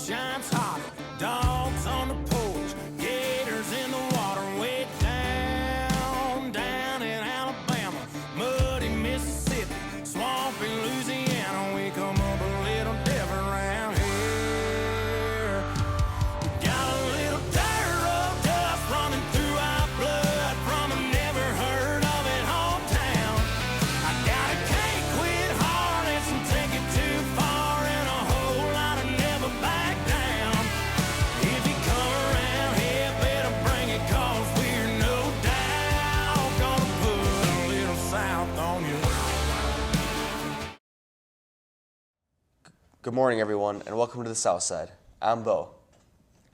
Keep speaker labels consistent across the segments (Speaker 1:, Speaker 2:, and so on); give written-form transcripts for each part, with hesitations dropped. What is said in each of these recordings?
Speaker 1: Sunshine's hot, dogs on the porch, gators in the water, way down, down in Alabama, muddy Mississippi, swampy Louisiana. We come up a little different around here. We got a little dirt road dust running through our blood from a never heard of it hometown. I got a can't quit harness and take it too far, and a whole lot of never back down. If you come around here, better bring it, 'cause we're no doubt gonna put a little south on you.
Speaker 2: Good morning, everyone, and welcome to the South Side. I'm Bo.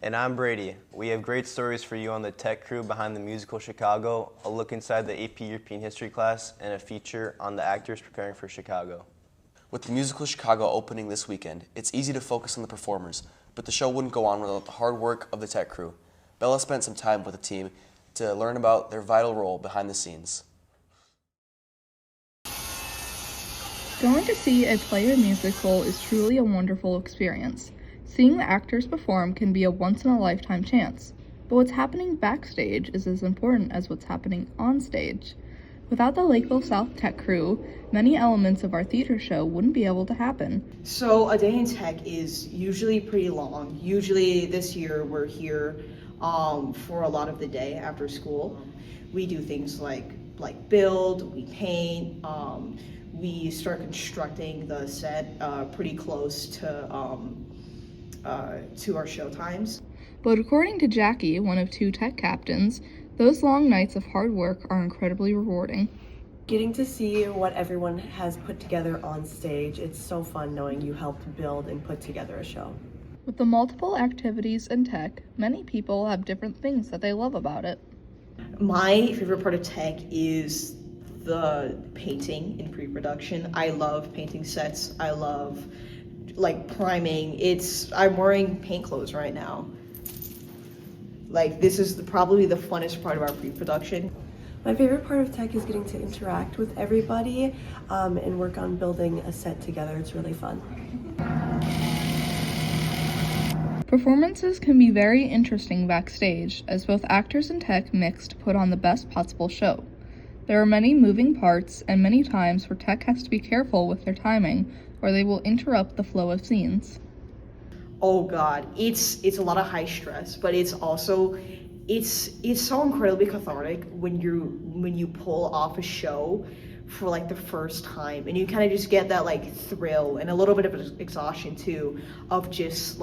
Speaker 3: And I'm Brady. We have great stories for you on the tech crew behind the musical Chicago, a look inside the AP European History class, and a feature on the actors preparing for Chicago.
Speaker 2: With the musical Chicago opening this weekend, it's easy to focus on the performers, but the show wouldn't go on without the hard work of the tech crew. Bella spent some time with the team to learn about their vital role behind the scenes.
Speaker 4: Going to see a play or musical is truly a wonderful experience. Seeing the actors perform can be a once-in-a-lifetime chance, but what's happening backstage is as important as what's happening on stage. Without the Lakeville South Tech crew, many elements of our theater show wouldn't be able to happen.
Speaker 5: So a day in tech is usually pretty long. Usually this year we're here for a lot of the day after school. We do things like build, we paint, we start constructing the set pretty close to our show times.
Speaker 4: But according to Jackie, one of two tech captains, those long nights of hard work are incredibly rewarding.
Speaker 6: Getting to see what everyone has put together on stage, it's so fun knowing you helped build and put together a show.
Speaker 4: With the multiple activities in tech, many people have different things that they love about it.
Speaker 5: My favorite part of tech is the painting in pre-production. I love painting sets. I love priming. I'm wearing paint clothes right now. This is probably the funnest part of our pre-production.
Speaker 6: My favorite part of tech is getting to interact with everybody and work on building a set together. It's really fun.
Speaker 4: Performances can be very interesting backstage, as both actors and tech mix to put on the best possible show. There are many moving parts, and many times where tech has to be careful with their timing, or they will interrupt the flow of scenes.
Speaker 5: Oh God, it's a lot of high stress, but it's also it's so incredibly cathartic when you pull off a show for the first time, and you kind of just get that thrill and a little bit of exhaustion too, of just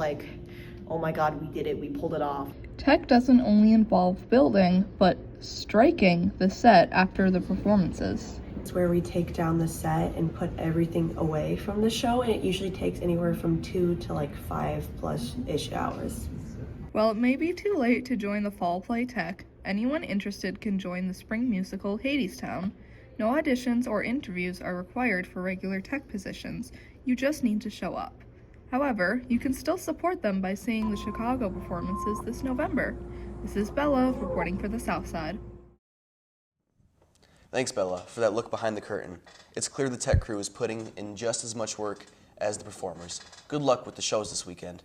Speaker 5: oh my God, we did it, we pulled it off.
Speaker 4: Tech doesn't only involve building, but striking the set after the performances.
Speaker 6: It's where we take down the set and put everything away from the show, and it usually takes anywhere from 2 to 5+ hours.
Speaker 4: While it may be too late to join the fall play tech, anyone interested can join the spring musical Hadestown. No auditions or interviews are required for regular tech positions, you just need to show up. However, you can still support them by seeing the Chicago performances this November. This is Bella reporting for the South Side.
Speaker 2: Thanks, Bella, for that look behind the curtain. It's clear the tech crew is putting in just as much work as the performers. Good luck with the shows this weekend.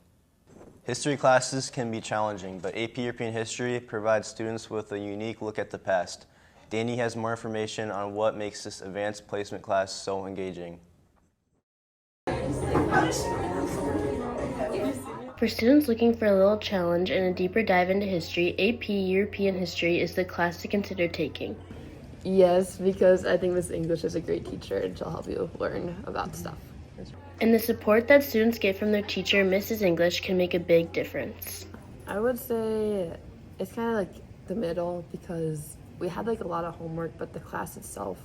Speaker 3: History classes can be challenging, but AP European History provides students with a unique look at the past. Danny has more information on what makes this advanced placement class so engaging.
Speaker 7: For students looking for a little challenge and a deeper dive into history, AP European History is the class to consider taking.
Speaker 8: Yes, because I think Miss English is a great teacher and she'll help you learn about stuff.
Speaker 7: And the support that students get from their teacher, Mrs. English, can make a big difference.
Speaker 8: I would say it's kind of the middle, because we had a lot of homework, but the class itself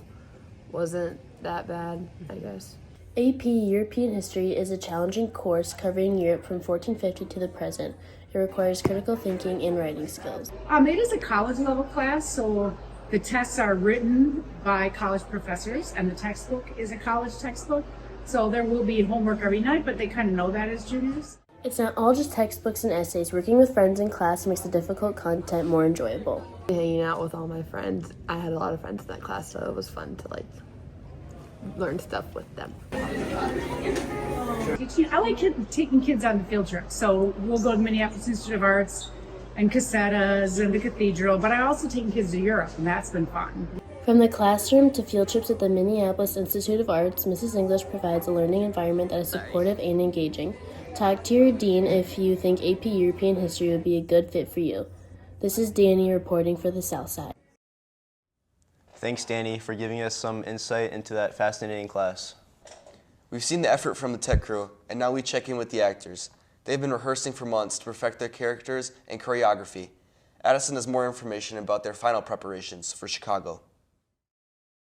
Speaker 8: wasn't that bad, I guess.
Speaker 7: AP European History is a challenging course covering Europe from 1450 to the present. It requires critical thinking and writing skills.
Speaker 9: It is a college level class, so the tests are written by college professors, and the textbook is a college textbook. So there will be homework every night, but they kind of know that as juniors.
Speaker 7: It's not all just textbooks and essays. Working with friends in class makes the difficult content more enjoyable.
Speaker 8: Hanging out with all my friends. I had a lot of friends in that class, so it was fun to learn stuff with them.
Speaker 9: I like taking kids on the field trips. So we'll go to Minneapolis Institute of Arts and Casetas and the Cathedral, but I also taken kids to Europe, and that's been fun.
Speaker 7: From the classroom to field trips at the Minneapolis Institute of Arts, Mrs. English provides a learning environment that is supportive and engaging. Talk to your dean if you think AP European History would be a good fit for you. This is Danny reporting for the South Side.
Speaker 3: Thanks, Danny, for giving us some insight into that fascinating class.
Speaker 2: We've seen the effort from the tech crew, and now we check in with the actors. They've been rehearsing for months to perfect their characters and choreography. Addison has more information about their final preparations for Chicago.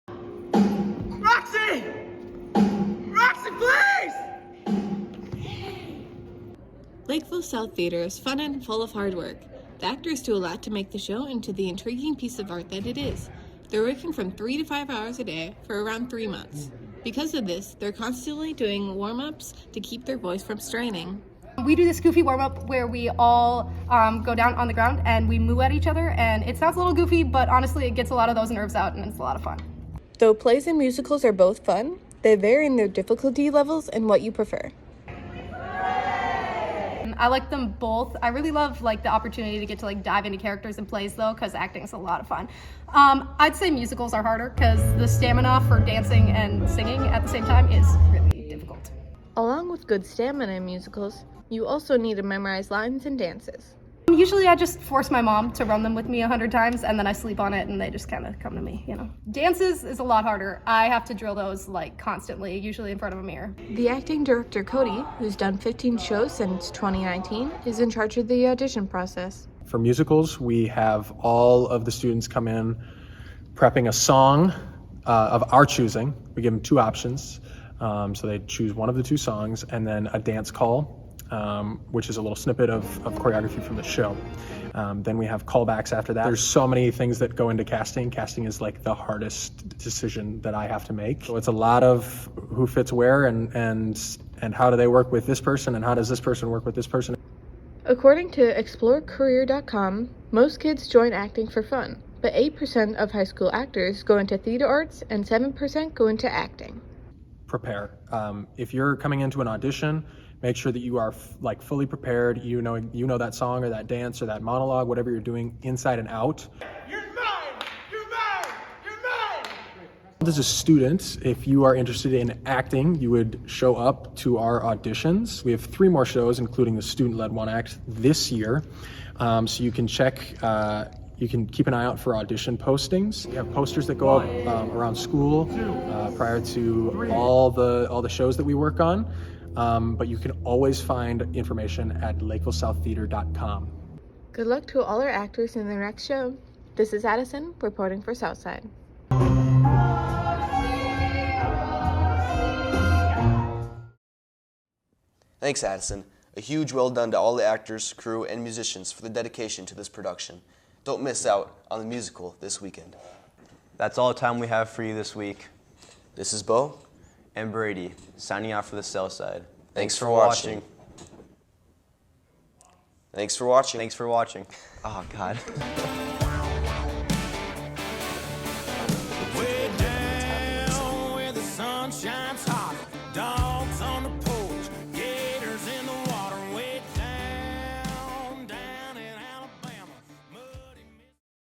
Speaker 1: Roxy! Roxy, please!
Speaker 10: Lakeville South Theater is fun and full of hard work. The actors do a lot to make the show into the intriguing piece of art that it is. They're working from 3 to 5 hours a day for around 3 months. Because of this, they're constantly doing warm-ups to keep their voice from straining.
Speaker 11: We do this goofy warm-up where we all go down on the ground and we moo at each other, and it sounds a little goofy, but honestly it gets a lot of those nerves out and it's a lot of fun.
Speaker 10: Though plays and musicals are both fun, they vary in their difficulty levels and what you prefer.
Speaker 11: I like them both. I really love the opportunity to get to dive into characters in plays though, because acting is a lot of fun. I'd say musicals are harder because the stamina for dancing and singing at the same time is really difficult.
Speaker 10: Along with good stamina in musicals, you also need to memorize lines and dances.
Speaker 11: Usually I just force my mom to run them with me 100 times and then I sleep on it and they just kind of come to me, Dances is a lot harder. I have to drill those constantly, usually in front of a mirror.
Speaker 10: The acting director, Cody, who's done 15 shows since 2019, is in charge of the audition process.
Speaker 12: For musicals, we have all of the students come in prepping a song of our choosing. We give them 2 options. So they choose one of the 2 songs and then a dance call, which is a little snippet of choreography from the show. Then we have callbacks after that. There's so many things that go into casting. Casting is the hardest decision that I have to make. So it's a lot of who fits where and how do they work with this person and how does this person work with this person.
Speaker 10: According to explorecareer.com, most kids join acting for fun, but 8% of high school actors go into theater arts and 7% go into acting.
Speaker 12: Prepare. If you're coming into an audition, make sure that you are fully prepared. You know that song or that dance or that monologue, whatever you're doing, inside and out.
Speaker 1: You're mine! You're mine! You're mine!
Speaker 12: As a student, if you are interested in acting, you would show up to our auditions. We have 3 more shows, including the student-led one act this year. So you can check, you can keep an eye out for audition postings. We have posters that go up around school prior to all the shows that we work on. But you can always find information at LakevilleSouthTheater.com.
Speaker 10: Good luck to all our actors in their next show. This is Addison reporting for Southside.
Speaker 2: Thanks, Addison. A huge well done to all the actors, crew, and musicians for the dedication to this production. Don't miss out on the musical this weekend.
Speaker 3: That's all the time we have for you this week.
Speaker 2: This is Bo
Speaker 3: and Brady, signing out for the Southside.
Speaker 2: Thanks for watching. Thanks for watching.
Speaker 3: Thanks for watching. Oh, God.